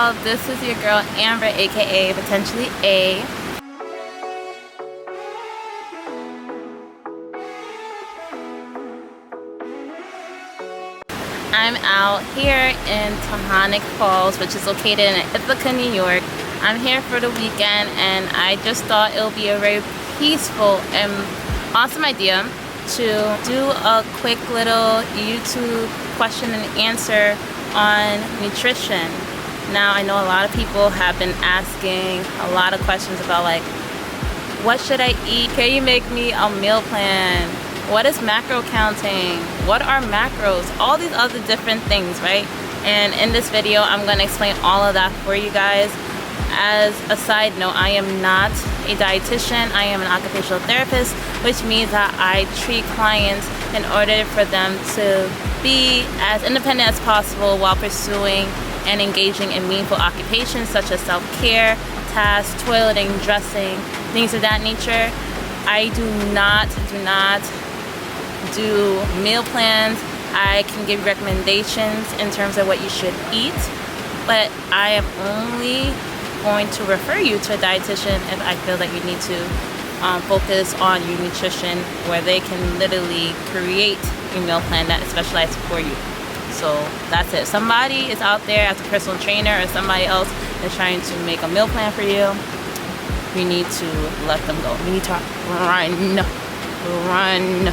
y'all, this is your girl Amber, aka Potentially A. I'm out here in Taughannock Falls, which is located in Ithaca, New York. I'm here for the weekend and I just thought it would be a very peaceful and awesome idea to do a quick little YouTube question and answer on nutrition. Now, I know a lot of people have been asking a lot of questions about like, what should I eat? Can you make me a meal plan? What is macro counting? What are macros? All these other different things, right? And in this video, I'm gonna explain all of that for you guys. As a side note, I am not a dietitian. I am an occupational therapist, which means that I treat clients in order for them to be as independent as possible while pursuing and engaging in meaningful occupations such as self-care, tasks, toileting, dressing, things of that nature. I do not do meal plans. I can give recommendations in terms of what you should eat, but I am only going to refer you to a dietitian if I feel that you need to focus on your nutrition, where they can literally create a meal plan that is specialized for you. So that's it. Somebody is out there as a personal trainer or somebody else is trying to make a meal plan for you. You need to let them go. You need to run.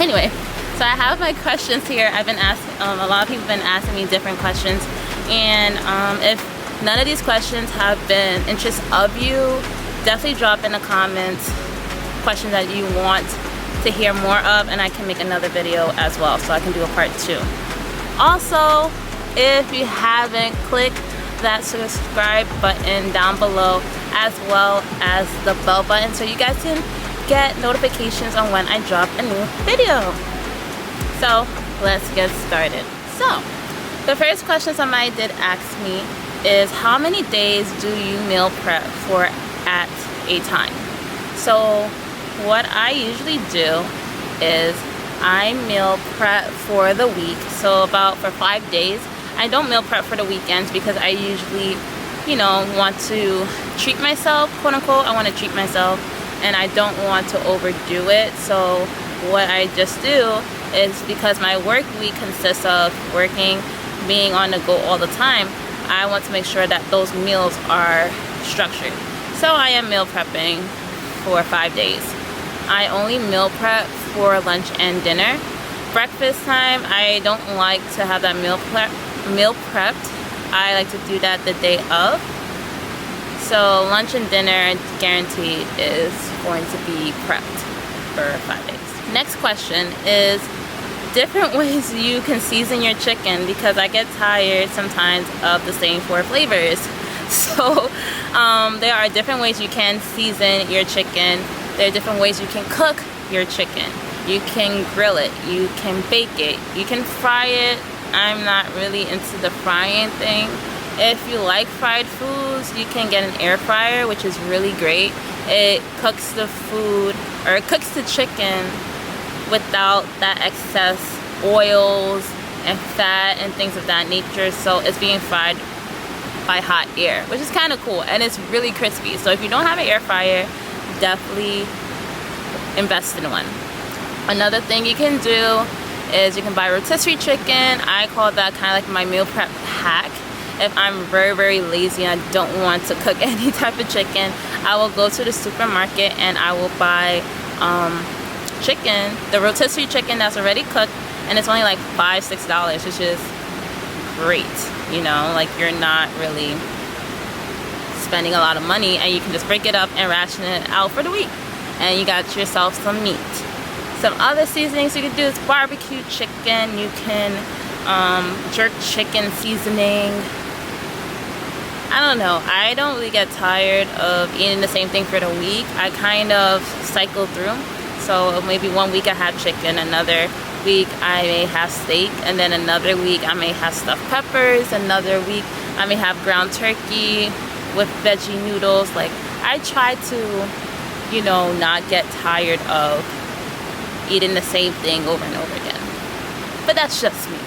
Anyway, so I have my questions here. I've been asked, a lot of people have been asking me different questions, and if none of these questions have been interest of you, definitely drop in the comments questions that you want to hear more of, and I can make another video as well, so I can do a part 2. Also, if you haven't, click that subscribe button down below as well as the bell button so you guys can get notifications on when I drop a new video. So let's get started. So the first question somebody did ask me is, how many days do you meal prep for at a time? So what I usually do is I meal prep for the week, so about for 5 days. I don't meal prep for the weekends because I usually, want to treat myself, quote unquote. I want to treat myself and I don't want to overdo it. So what I just do is, because my work week consists of working, being on the go all the time, I want to make sure that those meals are structured. So I am meal prepping for 5 days. I only meal prep for lunch and dinner. Breakfast time, I don't like to have that meal prepped. I like to do that the day of. So lunch and dinner guaranteed is going to be prepped for 5 days. Next question is different ways you can season your chicken, because I get tired sometimes of the same 4 flavors. So there are different ways you can season your chicken. There are different ways you can cook your chicken. You can grill it, you can bake it, you can fry it. I'm not really into the frying thing. If you like fried foods, you can get an air fryer, which is really great. It cooks the food, or it cooks the chicken without that excess oils and fat and things of that nature. So it's being fried by hot air, which is kind of cool, and it's really crispy. So if you don't have an air fryer, definitely invest in one. Another thing you can do is you can buy rotisserie chicken. I call that kind of like my meal prep hack. If I'm very lazy and I don't want to cook any type of chicken, I will go to the supermarket and I will buy chicken, the rotisserie chicken that's already cooked, and it's only like $5-6, which is great. Like you're not really spending a lot of money, and you can just break it up and ration it out for the week, and you got yourself some meat. Some other seasonings you can do is barbecue chicken. You can jerk chicken seasoning. I don't know. I don't really get tired of eating the same thing for the week. I kind of cycle through. So maybe one week I have chicken, another week I may have steak, and then another week I may have stuffed peppers, another week I may have ground turkey with veggie noodles. Like, I try to, not get tired of eating the same thing over and over again. But that's just me.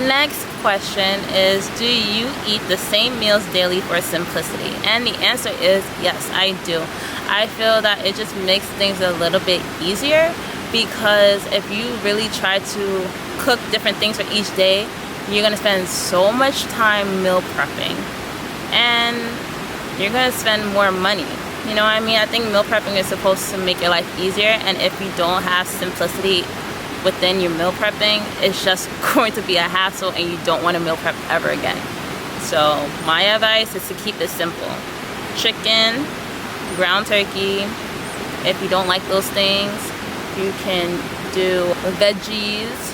Next question is, do you eat the same meals daily for simplicity? And the answer is yes, I do. I feel that it just makes things a little bit easier, because if you really try to cook different things for each day, you're gonna spend so much time meal prepping, and you're gonna spend more money. You know what I mean? I think meal prepping is supposed to make your life easier, and if you don't have simplicity within your meal prepping, it's just going to be a hassle, and you don't want to meal prep ever again. So my advice is to keep it simple. Chicken, ground turkey. If you don't like those things, you can do veggies.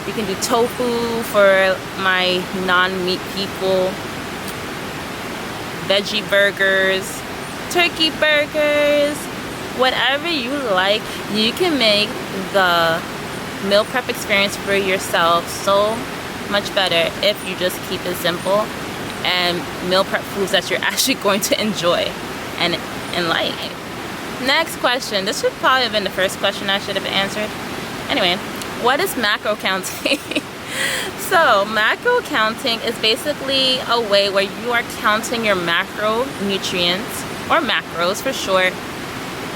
You can do tofu for my non-meat people. Veggie burgers, turkey burgers, whatever you like. You can make the meal prep experience for yourself so much better if you just keep it simple and meal prep foods that you're actually going to enjoy and like. Next question. This should probably have been the first question I should have answered. Anyway, what is macro counting? So macro counting is basically a way where you are counting your macronutrients, or macros for short,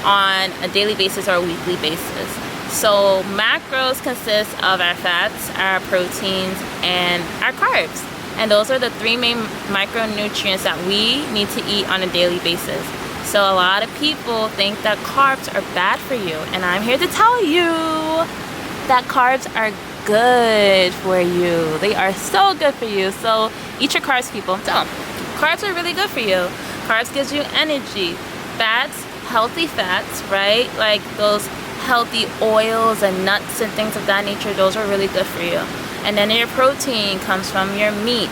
on a daily basis or a weekly basis. So macros consist of our fats, our proteins, and our carbs. And those are the three main micronutrients that we need to eat on a daily basis. So a lot of people think that carbs are bad for you, and I'm here to tell you that carbs are good for you. They are so good for you. So eat your carbs, people. So carbs are really good for you. Carbs gives you energy. Fats, healthy fats, right? Like those healthy oils and nuts and things of that nature, those are really good for you. And then your protein comes from your meat.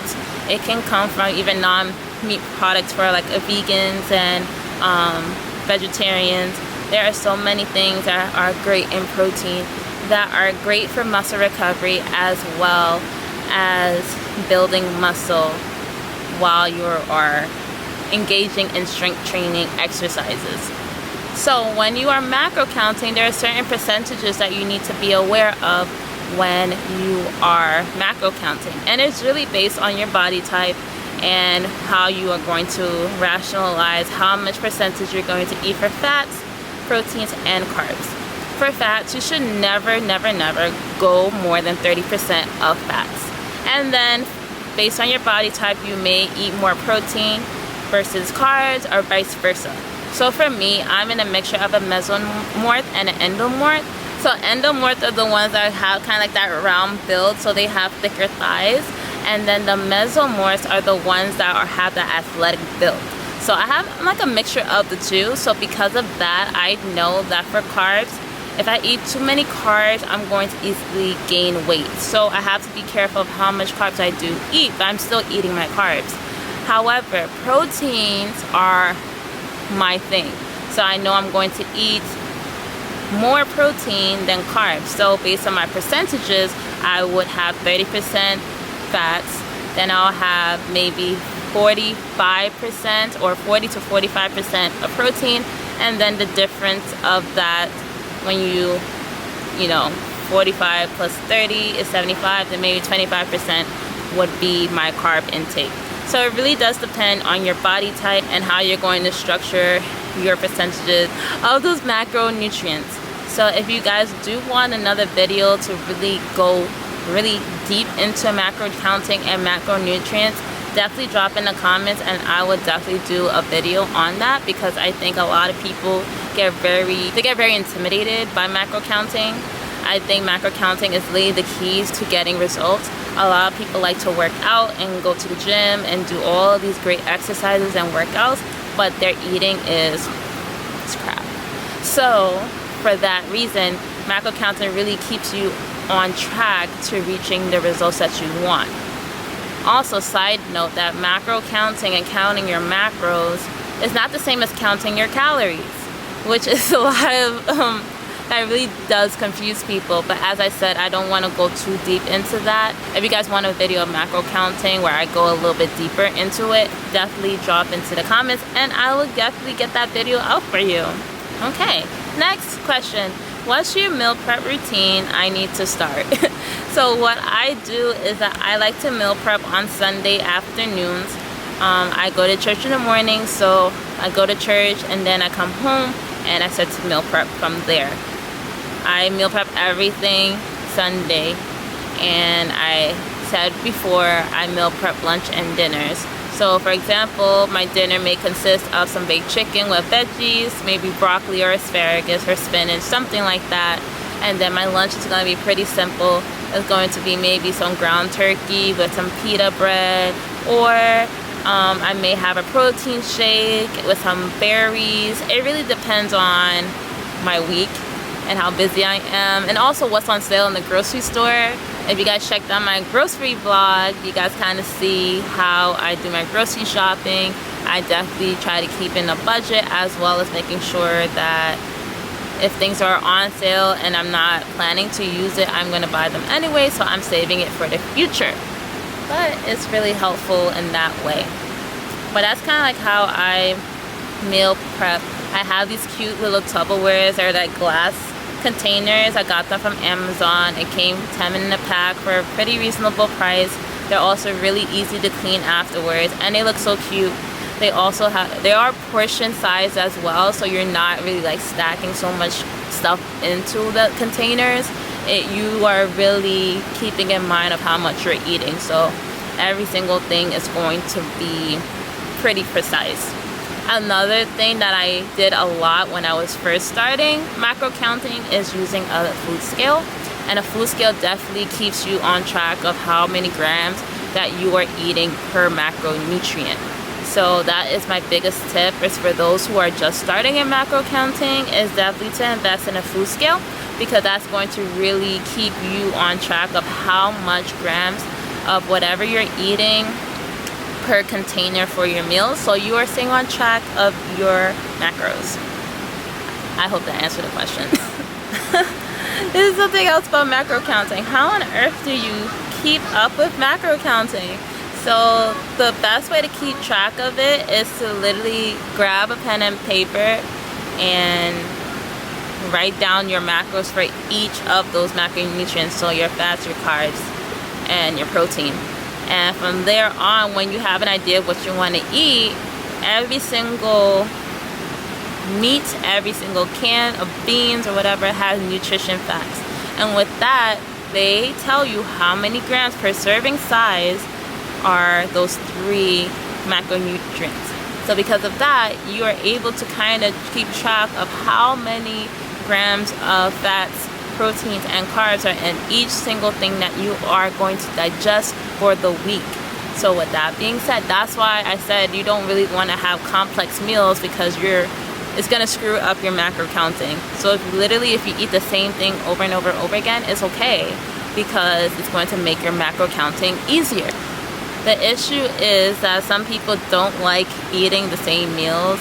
It can come from even non-meat products for like vegans and vegetarians. There are so many things that are great in protein that are great for muscle recovery, as well as building muscle while you are engaging in strength training exercises. So when you are macro counting, there are certain percentages that you need to be aware of when you are macro counting, and it's really based on your body type and how you are going to rationalize how much percentage you're going to eat for fats, proteins, and carbs. For fats, you should never go more than 30% of fats. And then based on your body type, you may eat more protein versus carbs, or vice versa. So for me, I'm in a mixture of a mesomorph and an endomorph. So endomorph are the ones that have kind of like that round build, so they have thicker thighs. And then the mesomorphs are the ones that have the athletic build. So I have like a mixture of the two. So because of that, I know that for carbs, if I eat too many carbs, I'm going to easily gain weight. So I have to be careful of how much carbs I do eat, but I'm still eating my carbs. However, proteins are my thing. So I know I'm going to eat more protein than carbs. So based on my percentages, I would have 30% fats, then I'll have maybe 45% or 40 to 45% of protein, and then the difference of that, when you know, 45 plus 30 is 75, then maybe 25% would be my carb intake. So it really does depend on your body type and how you're going to structure your percentages of those macronutrients. So if you guys do want another video to really go really deep into macro counting and macronutrients, definitely drop in the comments, and I would definitely do a video on that, because I think a lot of people get very intimidated by macro counting. I think macro counting is really the keys to getting results. A lot of people like to work out and go to the gym and do all of these great exercises and workouts, but their eating is crap. So for that reason, macro counting really keeps you on track to reaching the results that you want. Also, side note that macro counting and counting your macros is not the same as counting your calories, which is a lot of that really does confuse people. But as I said, I don't want to go too deep into that. If you guys want a video of macro counting where I go a little bit deeper into it, definitely drop into the comments, and I will definitely get that video out for you. Okay, next question. What's your meal prep routine? I need to start. So what I do is that I like to meal prep on Sunday afternoons. I go to church in the morning, so I go to church and then I come home and I start to meal prep from there. I meal prep everything Sunday, and I said before, I meal prep lunch and dinners. So for example, my dinner may consist of some baked chicken with veggies, maybe broccoli or asparagus or spinach, something like that. And then my lunch is going to be pretty simple. It's going to be maybe some ground turkey with some pita bread, or I may have a protein shake with some berries. It really depends on my week and how busy I am, and also what's on sale in the grocery store. If you guys checked out my grocery vlog, you guys kind of see how I do my grocery shopping. I definitely try to keep in a budget, as well as making sure that if things are on sale and I'm not planning to use it, I'm going to buy them anyway, so I'm saving it for the future. But it's really helpful in that way. But that's kind of like how I meal prep. I have these cute little Tupperwares. They're like glass containers. I got them from Amazon. It came 10 in a pack for a pretty reasonable price. They're also really easy to clean afterwards, and they look so cute. They also they are portion size as well, so you're not really like stacking so much stuff into the containers. You are really keeping in mind of how much you're eating, so every single thing is going to be pretty precise. Another thing that I did a lot when I was first starting macro counting is using a food scale, and a food scale definitely keeps you on track of how many grams that you are eating per macronutrient. So that is my biggest tip, is for those who are just starting in macro counting, is definitely to invest in a food scale, because that's going to really keep you on track of how much grams of whatever you're eating per container for your meals, so you are staying on track of your macros. I hope that answered the question. This is something else about macro counting. How on earth do you keep up with macro counting? So the best way to keep track of it is to literally grab a pen and paper and write down your macros for each of those macronutrients, so your fats, your carbs, and your protein. And from there on, when you have an idea of what you want to eat, every single meat, every single can of beans or whatever has nutrition facts. And with that, they tell you how many grams per serving size are those 3 macronutrients. So because of that, you are able to kind of keep track of how many grams of fats, proteins, and carbs are in each single thing that you are going to digest for the week. So with that being said, that's why I said you don't really want to have complex meals, because it's going to screw up your macro counting. So if you eat the same thing over and over and over again, it's okay, because it's going to make your macro counting easier. The issue is that some people don't like eating the same meals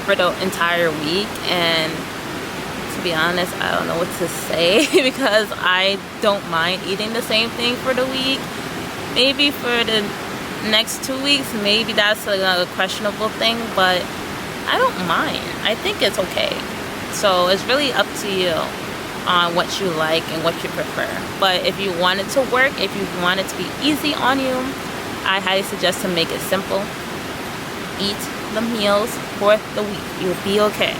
for the entire week, and to be honest, I don't know what to say because I don't mind eating the same thing for the week. Maybe for the next 2 weeks, maybe that's a questionable thing, but I don't mind. I think it's okay. So it's really up to you on what you like and what you prefer. But if you want it to work, if you want it to be easy on you, I highly suggest to make it simple. Eat the meals for the week. You'll be okay.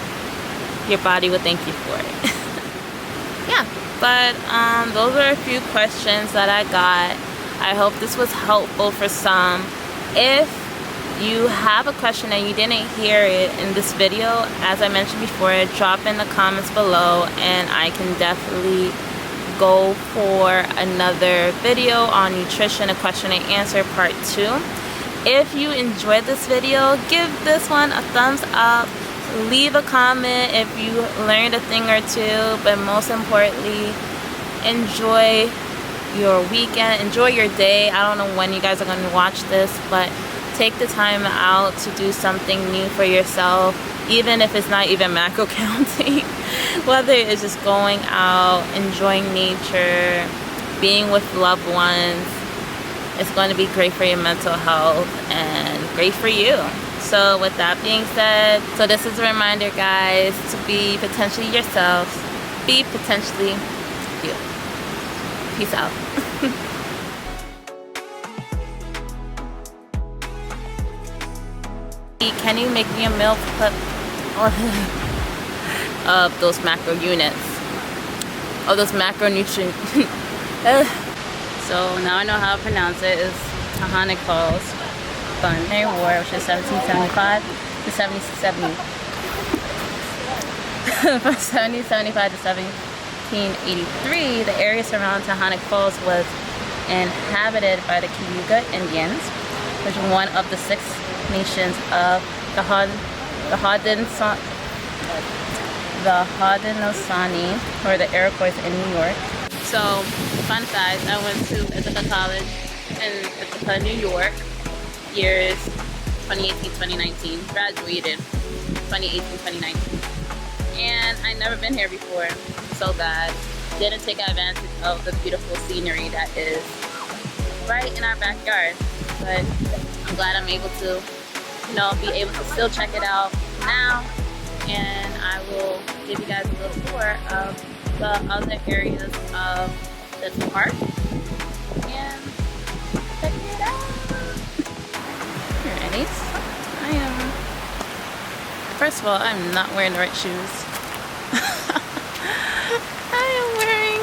Your body will thank you for it. Yeah, but those are a few questions that I got. I hope this was helpful for some. If you have a question and you didn't hear it in this video, as I mentioned before, drop in the comments below and I can definitely go for another video on nutrition, a question and answer part 2. If you enjoyed this video, give this one a thumbs up. Leave a comment if you learned a thing or two, but most importantly, enjoy your weekend, enjoy your day. I don't know when you guys are going to watch this, but take the time out to do something new for yourself, even if it's not even macro counting. Whether it's just going out, enjoying nature, being with loved ones, it's going to be great for your mental health and great for you. So with that being said, so this is a reminder, guys, to be potentially yourself, be potentially you. Peace out. Can you make me a meal clip of those macro units? Of those macronutrients. So now I know how to pronounce it. It's Taughannock Falls State Park, which is 1775 to 1770. From 1775 to 1783, the area surrounding Taughannock Falls was inhabited by the Cayuga Indians, which was one of the 6 nations of the Haudenosaunee, or the Iroquois in New York. So, fun fact, I went to Ithaca College in Ithaca, New York, years 2018-2019, graduated 2018-2019. And I'd never been here before, so bad. Didn't take advantage of the beautiful scenery that is right in our backyard. But I'm glad I'm able to, you know, be able to still check it out now. And I will give you guys a little tour of the other areas of this park. And check it out. Alright, first of all, I'm not wearing the right shoes. I am wearing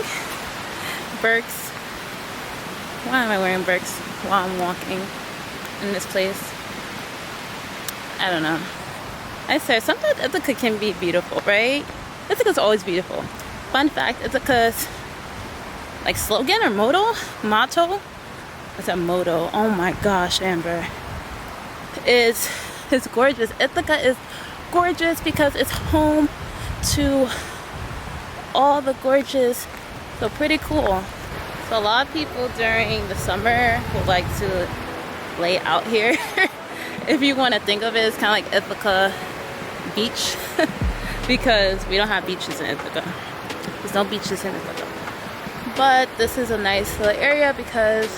Birks. Why am I wearing Birks while I'm walking in this place? I don't know. I swear, sometimes Ithaca can be beautiful, right? Ithaca's always beautiful. Fun fact, Ithaca's like slogan or motto? What's that motto? Oh my gosh, Amber. It's gorgeous. Ithaca is gorgeous because it's home to all the gorges. So pretty cool. So a lot of people during the summer would like to lay out here. If you want to think of it, it's kind of like Ithaca Beach. Because we don't have beaches in Ithaca. There's no beaches in Ithaca. But this is a nice little area because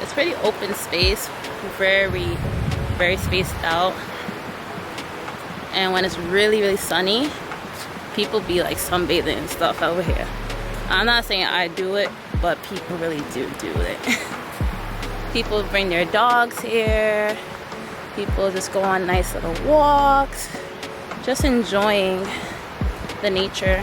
it's pretty open space. Very, very spaced out. And when it's really, really sunny, people be like sunbathing and stuff over here. I'm not saying I do it, but people really do it. People bring their dogs here. People just go on nice little walks, just enjoying the nature.